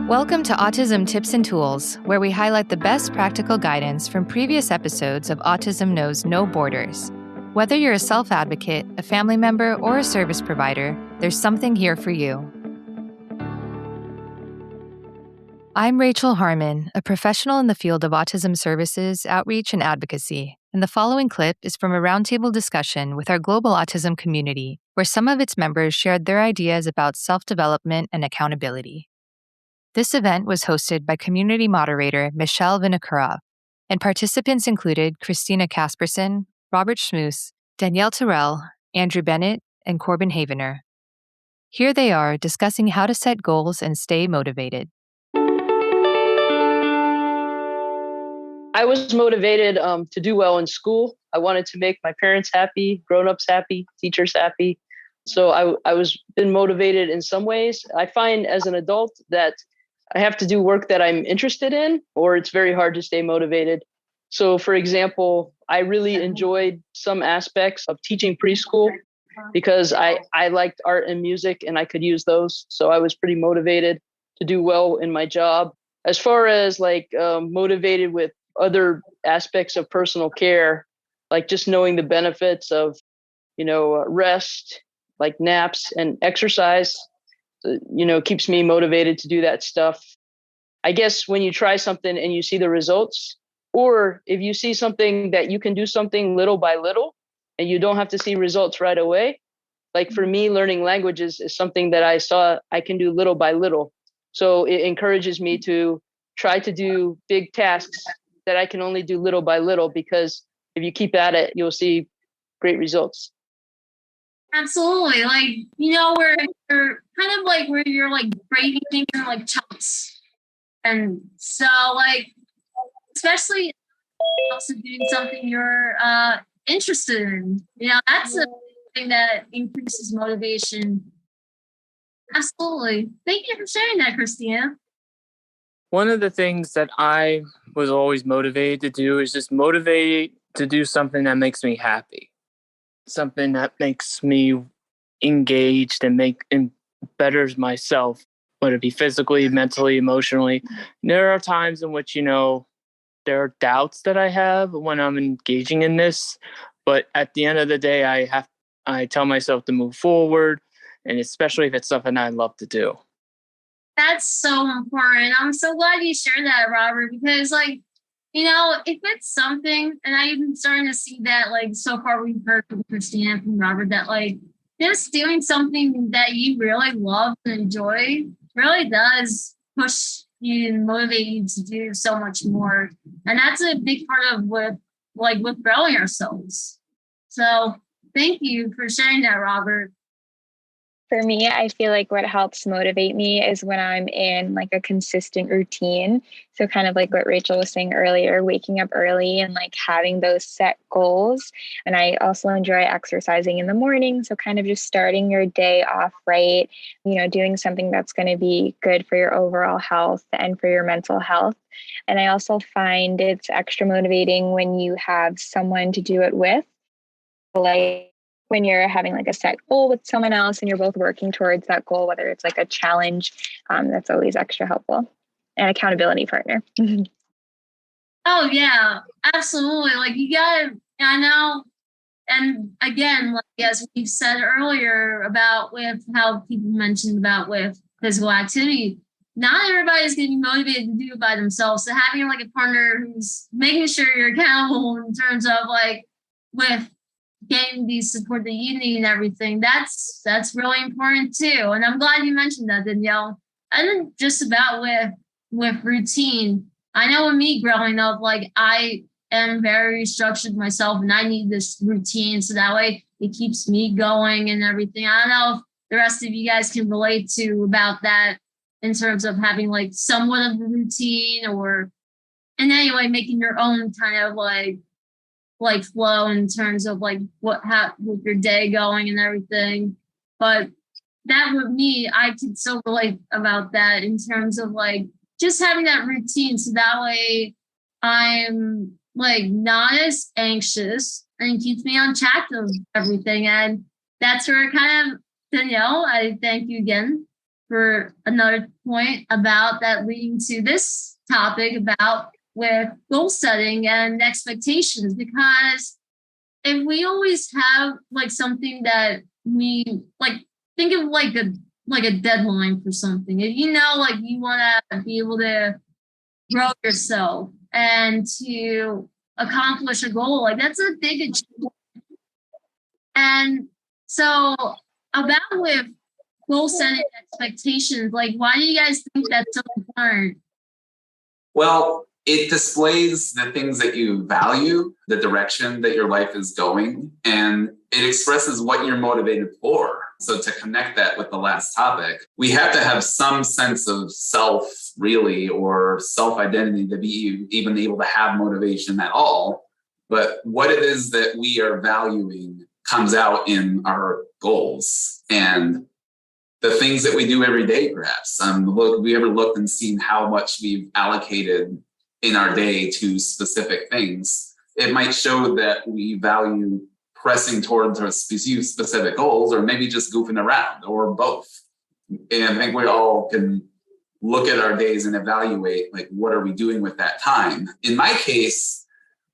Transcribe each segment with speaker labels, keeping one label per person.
Speaker 1: Welcome to Autism Tips and Tools, where we highlight the best practical guidance from previous episodes of Autism Knows No Borders. Whether you're a self-advocate, a family member, or a service provider, there's something here for you. I'm Rachel Harmon, a professional in the field of autism services, outreach, and advocacy, and the following clip is from a roundtable discussion with our Global Autism Community, where some of its members shared their ideas about self-development and accountability. This event was hosted by community moderator Michelle Vinokurov, and participants included Christina Kaspersen, Robert Schmus, Danielle Terrell, Andrew Bennett, and Corben Havener. Here they are discussing how to set goals and stay motivated.
Speaker 2: I was motivated to do well in school. I wanted to make my parents happy, grown-ups happy, teachers happy. So I was been motivated in some ways. I find as an adult that I have to do work that I'm interested in, or it's very hard to stay motivated. So for example, I really enjoyed some aspects of teaching preschool because I liked art and music and I could use those. So I was pretty motivated to do well in my job. As far as motivated with other aspects of personal care, like just knowing the benefits of, rest, like naps and exercise, keeps me motivated to do that stuff. I guess when you try something and you see the results, or if you see something that you can do something little by little and you don't have to see results right away. Like for me, learning languages is something that I saw I can do little by little. So it encourages me to try to do big tasks that I can only do little by little, because if you keep at it, you'll see great results.
Speaker 3: Absolutely. Where you're kind of like where you're like breaking things in like chunks. And so especially also doing something you're interested in, that's a thing that increases motivation. Absolutely. Thank you for sharing that, Christina.
Speaker 4: One of the things that I was always motivated to do is just motivated to do something that makes me happy, something that makes me engaged and betters myself, whether it be physically, mentally, emotionally. There are times in which, there are doubts that I have when I'm engaging in this, but at the end of the day, I tell myself to move forward, and especially if it's something I love to do.
Speaker 3: That's so important. I'm so glad you shared that, Robert, because if it's something, and I'm starting to see that so far we've heard from Christina and from Robert that just doing something that you really love and enjoy really does push you and motivate you to do so much more. And that's a big part of with growing ourselves. So thank you for sharing that, Robert.
Speaker 5: For me, I feel like what helps motivate me is when I'm in a consistent routine. So kind of like what Rachel was saying earlier, waking up early and having those set goals. And I also enjoy exercising in the morning. So kind of just starting your day off right, doing something that's going to be good for your overall health and for your mental health. And I also find it's extra motivating when you have someone to do it with. When you're having a set goal with someone else and you're both working towards that goal, whether it's a challenge, that's always extra helpful. An accountability partner.
Speaker 3: Oh yeah, absolutely. You gotta, I know. And again, as we've said earlier about with how people mentioned about with physical activity, not everybody's going to be motivated to do it by themselves. So having a partner who's making sure you're accountable in terms of with getting the support that you need and everything, that's really important too. And I'm glad you mentioned that, Danielle. And then just about with routine, I know with me growing up, I am very structured myself and I need this routine so that way it keeps me going and everything. I don't know if the rest of you guys can relate to about that in terms of having somewhat of a routine, or in any way making your own kind of flow in terms of with your day going and everything. But that with me, I could so relate about that in terms of just having that routine so that way I'm not as anxious and keeps me on track of everything. And that's where kind of, Danielle, I thank you again for another point about that leading to this topic about with goal setting and expectations, because if we always have like something that we like, think of like a deadline for something. If you know, like you want to be able to grow yourself and to accomplish a goal, like that's a big achievement. And so about with goal setting expectations, like why do you guys think that's so important?
Speaker 6: Well, it displays the things that you value, the direction that your life is going, and it expresses what you're motivated for. So to connect that with the last topic, we have to have some sense of self, really, or self-identity to be even able to have motivation at all. But what it is that we are valuing comes out in our goals and the things that we do every day, perhaps. We ever looked and seen how much we've allocated in our day to specific things? It might show that we value pressing towards our specific goals, or maybe just goofing around, or both. And I think we all can look at our days and evaluate, like, what are we doing with that time? In my case,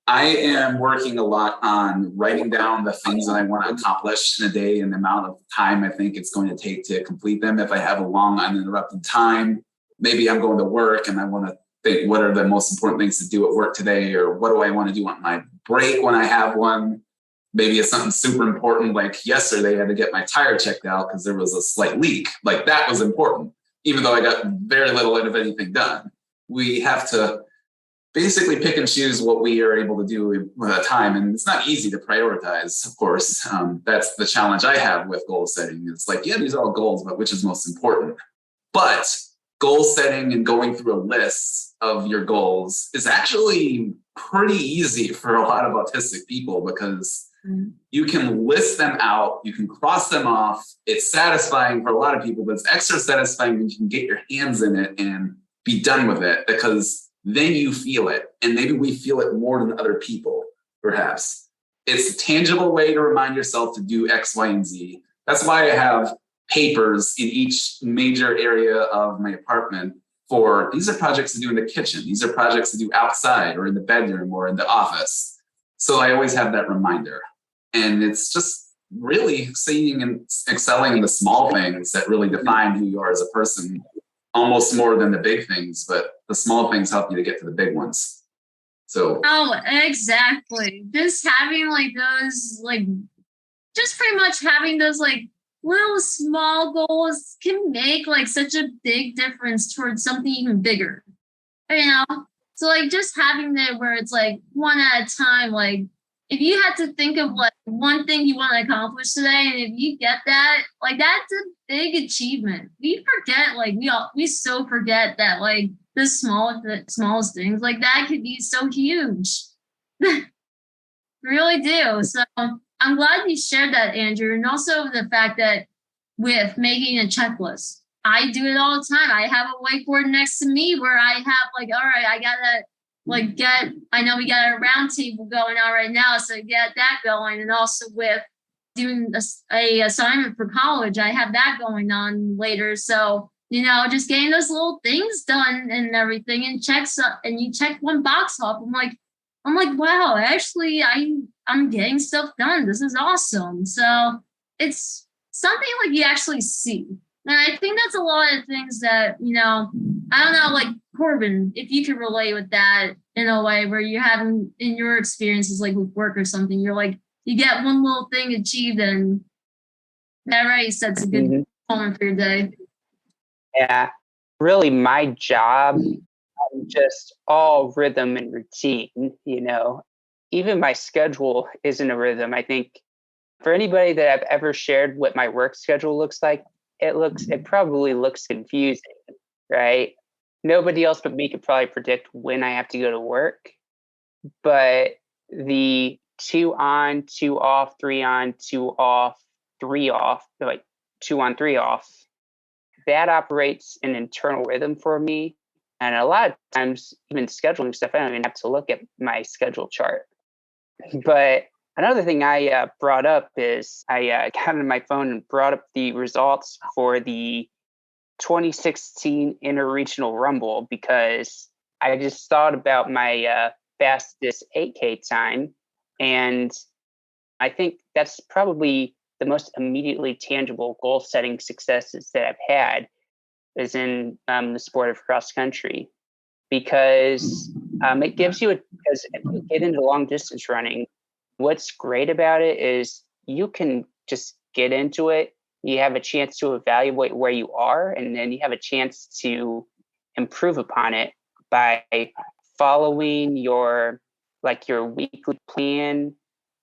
Speaker 6: I am working a lot on writing down the things that I want to accomplish in a day and the amount of time I think it's going to take to complete them. If I have a long uninterrupted time, maybe I'm going to work and I want to think, what are the most important things to do at work today? Or what do I want to do on my break when I have one? Maybe it's something super important, like yesterday I had to get my tire checked out because there was a slight leak. Like that was important, even though I got very little of anything done. We have to basically pick and choose what we are able to do with a time. And it's not easy to prioritize, of course. That's the challenge I have with goal setting. It's like, yeah, these are all goals, but which is most important? But goal setting and going through a list of your goals is actually pretty easy for a lot of autistic people, because you can list them out, you can cross them off. It's satisfying for a lot of people, but it's extra satisfying when you can get your hands in it and be done with it, because then you feel it. And maybe we feel it more than other people, perhaps. It's a tangible way to remind yourself to do X, Y, and Z. That's why I have papers in each major area of my apartment for, these are projects to do in the kitchen. These are projects to do outside or in the bedroom or in the office. So I always have that reminder. And it's just really seeing and excelling in the small things that really define who you are as a person, almost more than the big things, but the small things help you to get to the big ones. So.
Speaker 3: Oh, exactly. Just having like those, like, just pretty much having those like little small goals can make like such a big difference towards something even bigger, you know? So like just having that where it's like one at a time, like if you had to think of like one thing you want to accomplish today, and if you get that, like that's a big achievement. We forget, like we so forget that like the smallest things like that could be so huge. Really do. So I'm glad you shared that, Andrew. And also the fact that with making a checklist, I do it all the time. I have a whiteboard next to me where I have like, all right, I gotta like I know we got a roundtable going on right now, so get that going. And also with doing a assignment for college, I have that going on later. So, you know, just getting those little things done and everything, and you check one box off. I'm like, wow, actually, I'm getting stuff done. This is awesome. So it's something like you actually see. And I think that's a lot of things that, you know, I don't know, like Corben, if you could relate with that in a way where you're having in your experiences, like with work or something, you're like, you get one little thing achieved and that already sets a good tone for your day.
Speaker 7: Yeah, really my job, just all rhythm and routine, you know. Even my schedule isn't a rhythm. I think for anybody that I've ever shared what my work schedule looks like, it probably looks confusing, right? Nobody else but me could probably predict when I have to go to work. But the 2 on, 2 off, 3 on, 2 off, 3 off, like 2 on, 3 off, that operates an internal rhythm for me. And a lot of times, even scheduling stuff, I don't even have to look at my schedule chart. But another thing I brought up is I got on my phone and brought up the results for the 2016 Interregional Rumble because I just thought about my fastest 8K time. And I think that's probably the most immediately tangible goal setting successes that I've had is in the sport of cross country, because it gives you because if you get into long distance running, what's great about it is you can just get into it. You have a chance to evaluate where you are, and then you have a chance to improve upon it by following your weekly plan,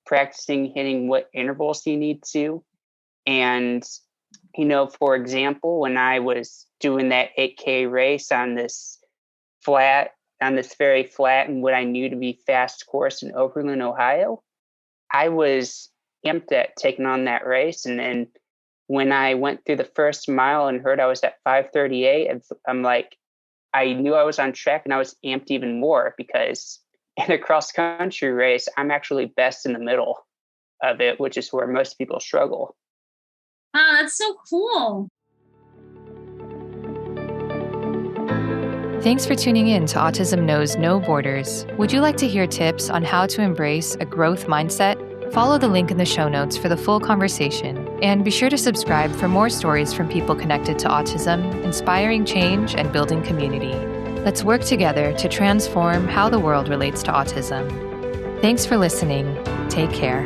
Speaker 7: practicing hitting what intervals you need to. And, for example, when I was doing that 8K race on this very flat and what I knew to be fast course in Oberlin, Ohio, I was amped at taking on that race. And then when I went through the first mile and heard I was at 5:38, I'm like, I knew I was on track, and I was amped even more because in a cross country race, I'm actually best in the middle of it, which is where most people struggle.
Speaker 3: Oh, that's so cool.
Speaker 1: Thanks for tuning in to Autism Knows No Borders. Would you like to hear tips on how to embrace a growth mindset? Follow the link in the show notes for the full conversation, and be sure to subscribe for more stories from people connected to autism, inspiring change, and building community. Let's work together to transform how the world relates to autism. Thanks for listening. Take care.